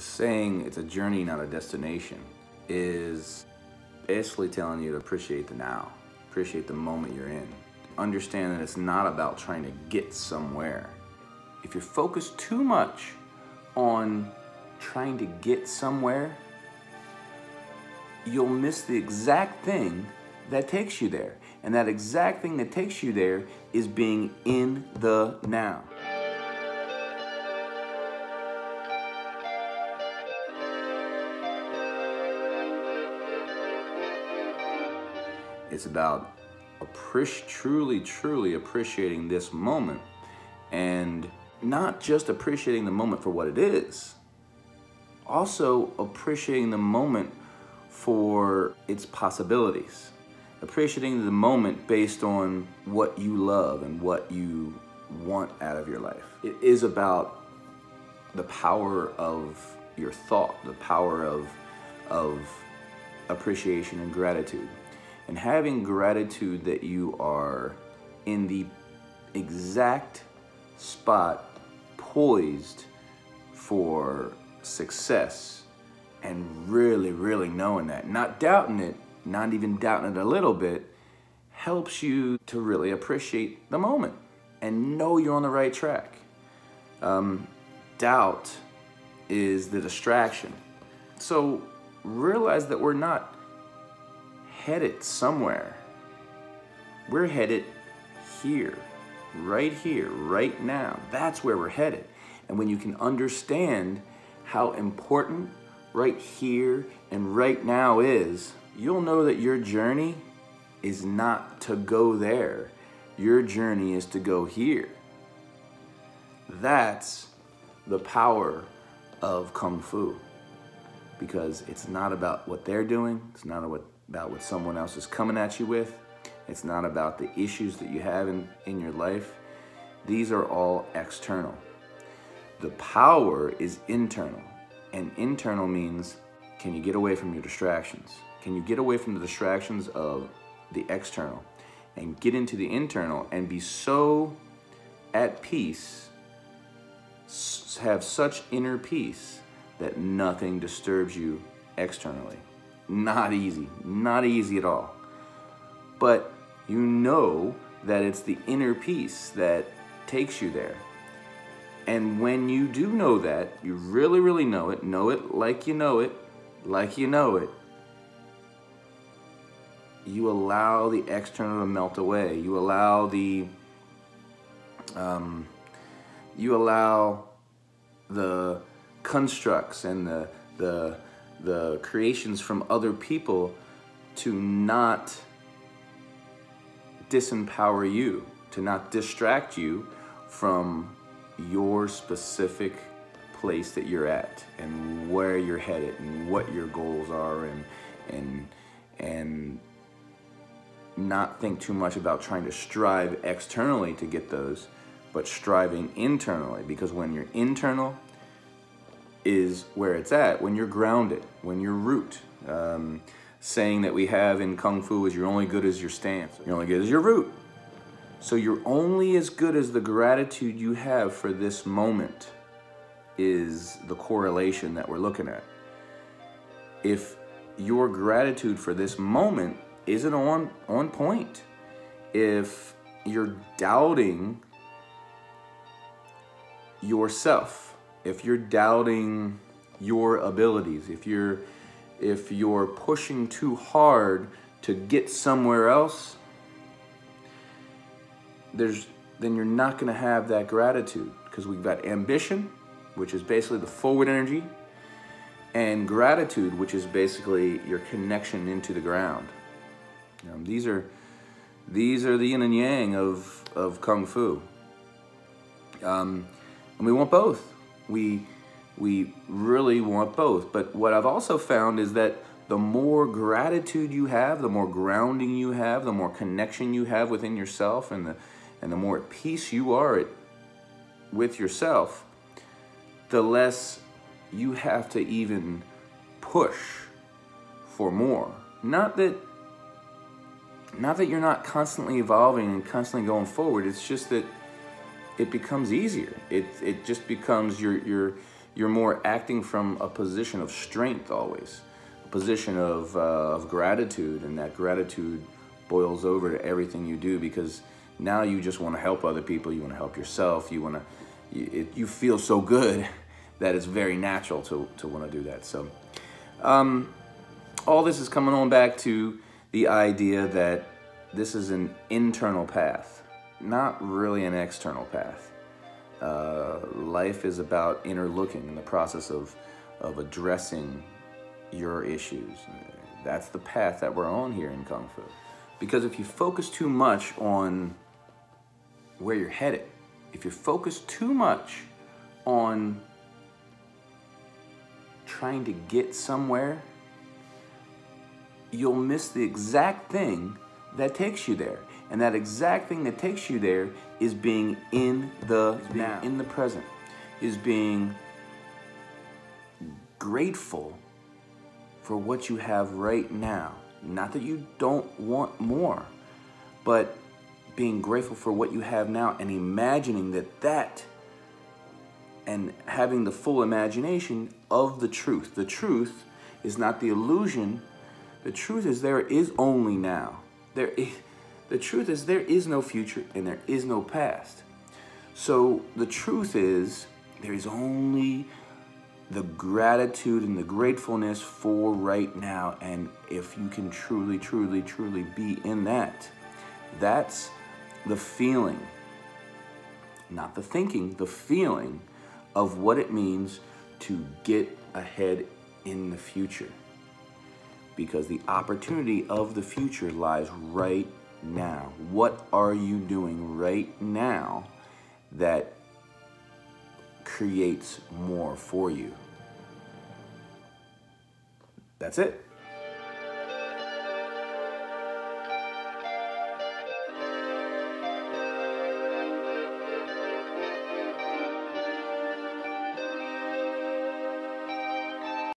saying it's a journey, not a destination, is basically telling you to appreciate the now, appreciate the moment you're in. Understand that it's not about trying to get somewhere. If you're focused too much on trying to get somewhere, you'll miss the exact thing that takes you there. And that exact thing that takes you there is being in the now. It's about truly appreciating this moment, and not just appreciating the moment for what it is, also appreciating the moment for its possibilities, appreciating the moment based on what you love and what you want out of your life. It is about the power of your thought, the power of appreciation and gratitude. And having gratitude that you are in the exact spot poised for success, and really knowing that, not doubting it, not even doubting it a little bit, helps you to really appreciate the moment and know you're on the right track. Doubt is the distraction. So realize that we're not headed somewhere. We're headed here, right now. That's where we're headed. And when you can understand how important right here and right now is, you'll know that your journey is not to go there. Your journey is to go here. That's the power of Kung Fu, because it's not about what they're doing. It's not about what someone else is coming at you with. It's not about the issues that you have in your life. These are all external. The power is internal. And internal means, can you get away from your distractions? Can you get away from the distractions of the external and get into the internal and be so at peace, have such inner peace that nothing disturbs you externally? Not easy at all. But you know that it's the inner peace that takes you there. And when you do know that, you really know it like you know it, you allow the external to melt away. You allow the constructs and the creations from other people to not disempower you, to not distract you from your specific place that you're at and where you're headed and what your goals are, and not think too much about trying to strive externally to get those, but striving internally. Because when you're internal is where it's at, when you're grounded, when you're root. Saying that we have in Kung Fu is you're only good as your stance. You're only good as your root. So you're only as good as the gratitude you have for this moment is the correlation that we're looking at. If your gratitude for this moment isn't on point, if you're doubting yourself, if you're doubting your abilities, if you're pushing too hard to get somewhere else, then you're not going to have that gratitude, because we've got ambition, which is basically the forward energy, and gratitude, which is basically your connection into the ground. These are the yin and yang of Kung Fu, and we want both. We really want both. But what I've also found is that the more gratitude you have, the more grounding you have, the more connection you have within yourself, and the more at peace you are with yourself, the less you have to even push for more. Not that you're not constantly evolving and constantly going forward. It's just that it becomes easier. It just becomes You're more acting from a position of strength always, a position of gratitude, and that gratitude boils over to everything you do, because now you just want to help other people, you want to help yourself, you feel so good that it's very natural to want to do that. So all this is coming on back to the idea that this is an internal path, not really an external path. Life is inner looking in the process of addressing your issues. That's the path that we're on here in Kung Fu. Because if you focus too much on where you're headed, if you focus too much on trying to get somewhere, you'll miss the exact thing that takes you there. And that exact thing that takes you there is being in the now, in the present, is being grateful for what you have right now. Not that you don't want more, but being grateful for what you have now and imagining that and having the full imagination of the truth. The truth is not the illusion. The truth is there is only now. The truth is there is no future and there is no past. So the truth is there is only the gratitude and the gratefulness for right now. And if you can truly, truly, truly be in that, that's the feeling, not the thinking, the feeling of what it means to get ahead in the future. Because the opportunity of the future lies right now. What are you doing right now that creates more for you? That's it.